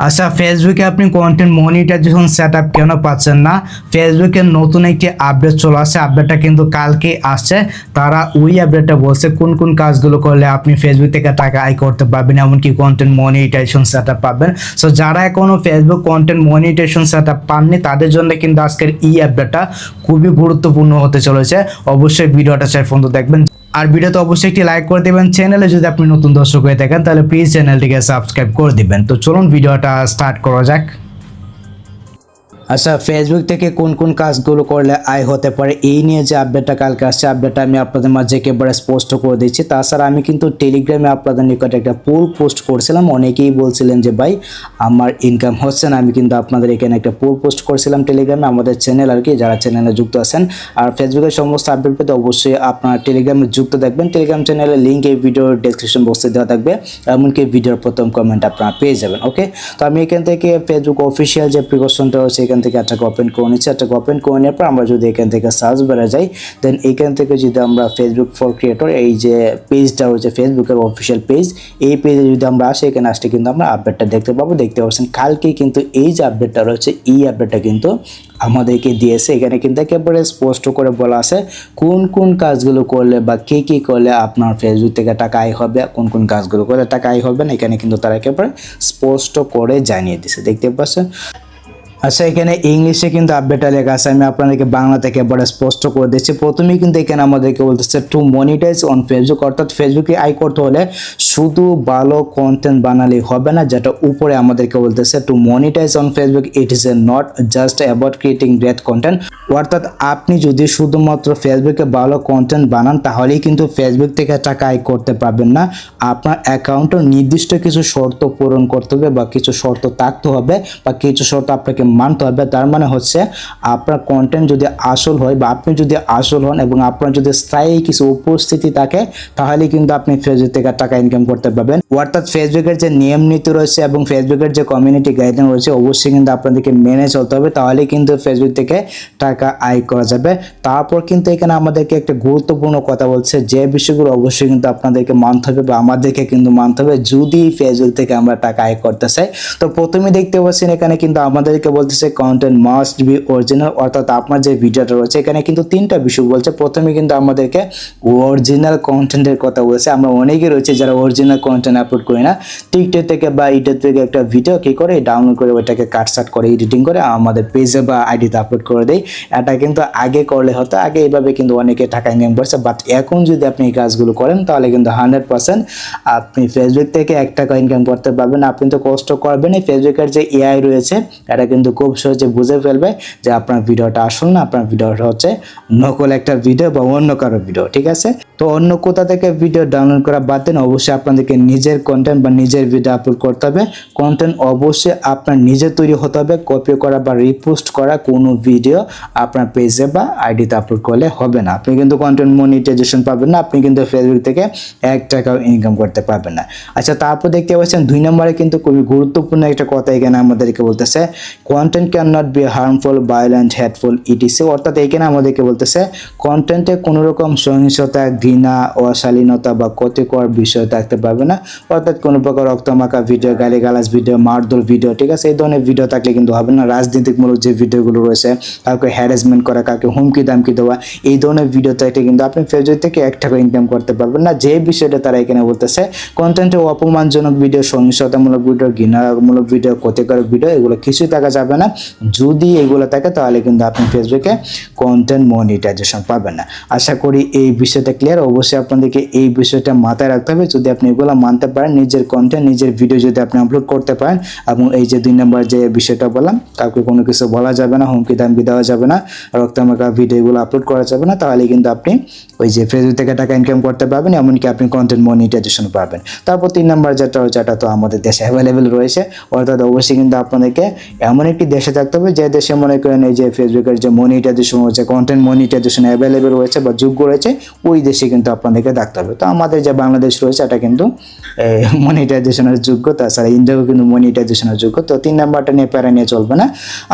আচ্ছা, ফেসবুকে আপনি কন্টেন্ট মনিটাইজেশন সেটআপ কেন পাচ্ছেন না? ফেসবুকের নতুন একটি আপডেট চলে আসছে। আপডেটটা কিন্তু কালকে আসছে। তারা ওই আপডেটটা বলছে কোন কোন কাজগুলো করলে আপনি ফেসবুক থেকে টাকা আয় করতে পারবেন, এমনকি কন্টেন্ট মনিটাইজেশন সেটআপ পাবেন। সো যারা এখনো ফেসবুক কন্টেন্ট মনিটাইজেশন সেটআপ পাননি তাদের জন্য কিন্তু আজকের এই আপডেটটা খুবই গুরুত্বপূর্ণ হতে চলেছে। অবশ্যই ভিডিওটা শেষ পর্যন্ত দেখবেন। আর ভিডিওতে অবশ্যই একটি লাইক করে দেবেন। চ্যানেলে যদি আপনি নতুন দর্শক হয়ে থাকেন তাহলে প্লিজ চ্যানেলটিকে সাবস্ক্রাইব করে দিবেন। তো চলুন ভিডিওটা স্টার্ট করা যাক। আচ্ছা, ফেসবুক থেকে কোন কোন কাজগুলো করলে আয় হতে পারে এই নিয়ে যে আপডেটটা কালকে আসছে, আপডেটটা আমি আপনাদের মাঝে একেবারে স্পষ্ট করে দিচ্ছি। তাছাড়া আমি কিন্তু টেলিগ্রামে আপনাদের নিকটে একটা পোল পোস্ট করছিলাম। অনেকেই বলছিলেন যে ভাই আমার ইনকাম হচ্ছে না। আমি কিন্তু আপনাদের এখানে একটা পোল পোস্ট করেছিলাম টেলিগ্রামে, আমাদের চ্যানেল আর কি, যারা চ্যানেলে যুক্ত আছেন। আর ফেসবুকের সমস্ত আপডেট পেতে অবশ্যই আপনার টেলিগ্রামে যুক্ত থাকবেন। টেলিগ্রাম চ্যানেলের লিঙ্ক এই ভিডিওর ডেসক্রিপশন বক্সে দেওয়া থাকবে, এমনকি ভিডিওর প্রথম কমেন্ট আপনারা পেয়ে যাবেন। ওকে, তো আমি এখান থেকে ফেসবুক অফিসিয়াল যে প্রিকশনটা রয়েছে এখান থেকে একটা ওপেন করে নিচ্ছি। একটা ওপেন করে নেওয়ার পর আমরা যদি এখান থেকে সার্চ বারে যাই, দেন এখান থেকে যদি আমরা ফেসবুক ফর ক্রিয়েটর এই যে পেজটা হচ্ছে ফেসবুকের অফিসিয়াল পেজ, এই পেজে যদি আমরা আসি, এখানে আসলে কিন্তু আমরা আপডেটটা দেখতে পাবো। দেখতে পাচ্ছেন কালকে কিন্তু এই যে আপডেটটা রয়েছে এই আপডেটটা কিন্তু আমাদেরকে দিয়েছে। এখানে কিন্তু একেবারে স্পষ্ট করে বলা আছে কোন কোন কাজগুলো করলে বা কে কী করলে আপনার ফেসবুক থেকে টাকা আয় হবে, কোন কোন কাজগুলো করলে টাকা আয় হবে না, এখানে কিন্তু তারা একেবারে স্পষ্ট করে জানিয়ে দিয়েছে। দেখতে পাচ্ছেন। আচ্ছা, এখানে ইংলিশে কিন্তু আপডেটটা লেখা আছে, আমি আপনাদেরকে বাংলা থেকে একেবারে স্পষ্ট করে দিচ্ছি। প্রথমেই কিন্তু এখানে আমাদেরকে বলতেছে টু মনিটাইজ অন ফেসবুক, অর্থাৎ ফেসবুকে আয় করতে হলে শুধু ভালো কন্টেন্ট বানালেই হবে না। যেটা উপরে আমাদেরকে বলতেছে to monetize on Facebook it is a not just about creating great content, অর্থাৎ আপনি যদি শুধুমাত্র ফেসবুকে ভালো কন্টেন্ট বানান তাহলেই কিন্তু ফেসবুক থেকে টাকা আয় করতে পারবেন না। আপনার অ্যাকাউন্টের নির্দিষ্ট কিছু শর্ত পূরণ করতে হবে বা কিছু শর্ত থাকতে হবে বা কিছু শর্ত আপনাকে মানতে হবে। তার মানে হচ্ছে আপনার কন্টেন্ট যদি আসল হয় বা আপনি যদি আসল হন এবং আপনার যদি স্থায়ী কিছু উপস্থিতি থাকে তাহলে কিন্তু আপনি ফেসবুক থেকে টাকা ইনকাম করতে পারবেন। অর্থাৎ ফেসবুকের যে নিয়ম নীতি রয়েছে এবং ফেসবুকের যে কমিউনিটি গাইডলাইন রয়েছে অবশ্যই কিন্তু আপনাদেরকে মেনে চলতে হবে, তাহলে কিন্তু ফেসবুক থেকে টাকা আয় করা যাবে। তারপর কিন্তু এখানে আমাদেরকে একটা গুরুত্বপূর্ণ কথা বলছে, যে বিষয়গুলো অবশ্যই কিন্তু আপনাদেরকে মানতে হবে বা আমাদেরকে কিন্তু মানতে হবে যদি ফেসবুক থেকে আমরা টাকা আয় করতে চাই। তো প্রথমে দেখতে পাচ্ছেন এখানে কিন্তু আমাদেরকে বলতেছে কন্টেন্ট মাস্ট বি অরিজিনাল, অর্থাৎ আপনার যে ভিডিওটা রয়েছে এখানে কিন্তু তিনটা বিষয় বলছে। প্রথমে কিন্তু আমাদেরকে অরিজিনাল কন্টেন্টের কথা বলছে। আমরা অনেকে রয়েছে যারা অরিজিনাল কন্টেন্ট আপলোড করি না, টিকটক থেকে বা ইউটিউব থেকে একটা ভিডিও কি করে ডাউনলোড করে ওইটাকে কাটসাট করে এডিটিং করে আমাদের পেজে বা আইডিতে আপলোড করে দেয়। এটা কিন্তু আগে করলে হতো, আগে এইভাবে কিন্তু অনেকে টাকা ইনকাম করছে। বাট এখন যদি আপনি এই কাজগুলো করেন তাহলে কিন্তু 100% আপনি ফেসবুক থেকে 1 টাকা ইনকাম করতে পারবেন। আপনি তো কষ্ট করবেন, এই ফেসবুকের যে এআই রয়েছে এটা কিন্তু খুব সহজে বুঝে ফেলবে যে আপনার ভিডিওটা আসল না, আপনার ভিডিওটা হচ্ছে নকল একটা ভিডিও বা অন্য কারো ভিডিও। ঠিক আছে, তো অন্য কোথা থেকে ভিডিও ডাউনলোড করা বাদ দেন, অবশ্যই আপনাদেরকে নিজের কন্টেন্ট বা নিজের ভিডিও আপলোড করতে হবে। কন্টেন্ট অবশ্যই আপনার নিজে তৈরি হতে হবে। কপি করা বা রিপোস্ট করা কোনো ভিডিও আপনার পেজে বা আইডিতে আপলোড করলে হবে না। আপনি কিন্তু কন্টেন্ট মনিটাইজেশন পাবেন না, আপনি কিন্তু ফেসবুক থেকে 1 টাকাও ইনকাম করতে পারবেন না। আচ্ছা, তারপর দেখতে পাচ্ছেন 2 নম্বরে কিন্তু খুবই গুরুত্বপূর্ণ একটা কথা এখানে আমাদেরকে বলতেছে content can not be harmful, violent, hateful etc, অর্থাৎ এখানে আমাদেরকে বলতেছে কন্টেন্টে কোনো রকম সহিংসতা, ঘৃণা, অশালীনতা বা ক্ষতিকর বিষয় থাকতে পারবে না। অর্থাৎ কোনো প্রকার রক্তমাখা ভিডিও, গালিগালাজ ভিডিও, মারধর ভিডিও, ঠিক আছে, এই ধরনের ভিডিও থাকলে কিন্তু হবে না। রাজনীতিমূলক যে ভিডিওগুলো রয়েছে, কাউকে হ্যারাসমেন্ট করা, কাউকে হুমকি দামকি দেওয়া, এই ধরনের ভিডিও থাকলে কিন্তু আপনি ফেসবুক থেকে 1 টাকা ইনকাম করতে পারবেন না। যে বিষয়টা তারা এখানে বলতেছে কন্টেন্টে অপমানজনক ভিডিও, সহিংসতামূলক ভিডিও, ঘৃণামূলক ভিডিও, ক্ষতিকারক ভিডিও, এগুলো কিছুই থাকা যাবে না। যদি এগুলো থাকে তাহলে কিন্তু আপনি ফেসবুকে কন্টেন্ট মনিটাইজেশন পাবেন না। আশা করি এই বিষয়টা ক্লিয়ার। অবশ্যই আপনাদেরকে এই বিষয়টা মাথায় রাখতে হবে। যদি আপনি এগুলো মানতে পারেন, নিজের কন্টেন্ট নিজের ভিডিও যদি আপনি আপলোড করতে পারেন, এবং এই যে 2 নম্বর যে বিষয়টা বললাম, কাউকে কোনো কিছু বলা যাবে না, হুমকি দামকি দেওয়া যাবে না, রক্তমাখা ভিডিওগুলো আপলোড করা যাবে না, তাহলে কিন্তু আপনি ওই যে ফেসবুক থেকে টাকা ইনকাম করতে পারবেন, এমনকি আপনি কন্টেন্ট মনিটাইজেশন পাবেন। তারপর 3 নম্বর যেটা হচ্ছে, এটা তো আমাদের দেশে অ্যাভেলেবেল রয়েছে, অর্থাৎ অবশ্যই কিন্তু আপনাদেরকে এমন একটি দেশে থাকতে হবে যে দেশে মনে করেন এই যে ফেসবুকের যে মনিটাইজেশন হচ্ছে, কন্টেন্ট মনিটাইজেশন অ্যাভেলেবেল রয়েছে বা যোগ্য রয়েছে, ওই দেশে কিন্তু আপনাদেরকে দেখতে হবে। তো আমাদের যে বাংলাদেশ রয়েছে এটা কিন্তু মনিটাইজেশনের যোগ্য, তাছাড়া ইন্ডিয়াও কিন্তু মনিটাইজেশনের যোগ্য। তো 3 নাম্বারটা নিয়ে প্যারা নিয়ে চলবে না,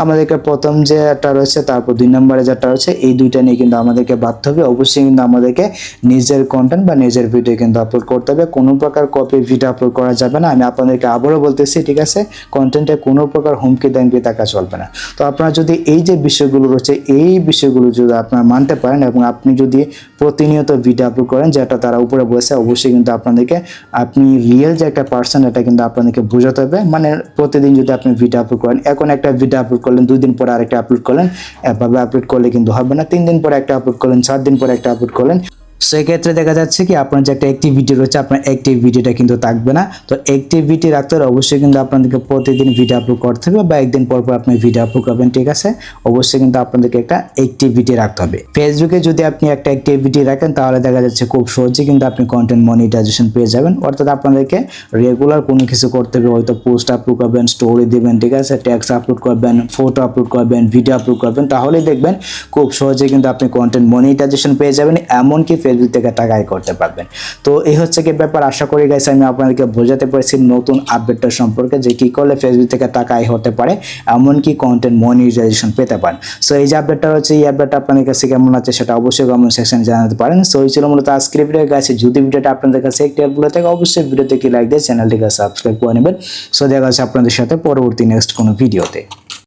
আমাদেরকে প্রথম যেটা রয়েছে তারপর 2 নম্বরে যেটা রয়েছে এই দুইটা নিয়ে কিন্তু আমাদেরকে বাধ্য হবে। অবশ্যই কিন্তু আমাদেরকে নিজের কন্টেন্ট বা নিজের ভিডিও কিন্তু আপলোড করতে হবে, কোনো প্রকার কপি ভিডিও আপলোড করা যাবে না। আমি আপনাদেরকে আবারও বলতেছি, ঠিক আছে, কন্টেন্টে কোনো প্রকার হুমকি দামকি থাকা চলবে না। তো আপনারা যদি এই যে বিষয়গুলো রয়েছে এই বিষয়গুলো যদি আপনারা মানতে পারেন এবং আপনি যদি প্রতিনিয়ত ভিডিও আপলোড করেন যেটা তারা উপরে বলেছে, অবশ্যই কিন্তু আপনাদেরকে আপনি রিয়েল যে একটা পার্সন এটা কিন্তু আপনাদেরকে বোঝাতে হবে। মানে প্রতিদিন যদি আপনি ভিডিও আপলোড করেন, এখন একটা ভিডিও আপলোড করলেন, 2 দিন পরে আরেকটা আপলোড করলেন, এভাবে আপলোড করলে কিন্তু হবে না। 3 দিন পরে একটা আপলোড করলেন, 4 দিন পরে একটা আপলোড করলেন, সেক্ষেত্রে দেখা যাচ্ছে কি আপনার যে একটা অ্যাক্টিভিটি রয়েছে আপনার অ্যাক্টিভিটিটা কিন্তু থাকবে না। তো অ্যাক্টিভিটি রাখতে হলে অবশ্যই কিন্তু আপনাদেরকে প্রতিদিন ভিডিও আপলোড করতে হবে বা একদিন পর পর আপনি ভিডিও আপলোড করবেন, ঠিক আছে। অবশ্যই কিন্তু আপনাদেরকে একটা অ্যাক্টিভিটি রাখতে হবে। ফেসবুকে যদি আপনি একটা অ্যাক্টিভিটি রাখেন তাহলে দেখা যাচ্ছে খুব সহজে কিন্তু আপনি কন্টেন্ট মনিটাইজেশন পেয়ে যাবেন। অর্থাৎ আপনাদেরকে রেগুলার কোনো কিছু করতে হবে, হয়তো পোস্ট আপলোড করবেন, স্টোরি দিবেন, ঠিক আছে, টেক্সট আপলোড করবেন, ফটো আপলোড করবেন, ভিডিও আপলোড করবেন, তাহলেই দেখবেন খুব সহজে কিন্তু আপনি কন্টেন্ট মনিটাইজেশন পেয়ে যাবেন, এমনকি ফেসবুক থেকে টাকা আয় করতে পারবেন। তো এই হচ্ছে কি ব্যাপার। আশা করি গাইস আমি আপনাদেরকে বোঝাতে পেরেছি নতুন আপডেটটা সম্পর্কে, যে কি করলে ফেসবুক থেকে টাকা আয় হতে পারে, এমনকি কন্টেন্ট মনিটাইজেশন পেতে পারেন। সো এই যে আপডেটটা হচ্ছে, এই আপডেটটা আপনাদের কাছে কেমন আছে সেটা অবশ্যই কমেন্ট সেকশনে জানাতে পারেন। সো এই ছিল মূলত আজকের ভিডিও গাইস। যদি ভিডিওটা আপনাদের কাছে একটু হেল্পফুল থাকে অবশ্যই ভিডিওতে কি লাইক দিয়ে চ্যানেলটিকে সাবস্ক্রাইব করে নেবেন। সো দেখা যাচ্ছে আপনাদের সাথে পরবর্তী নেক্সট কোনো ভিডিওতে।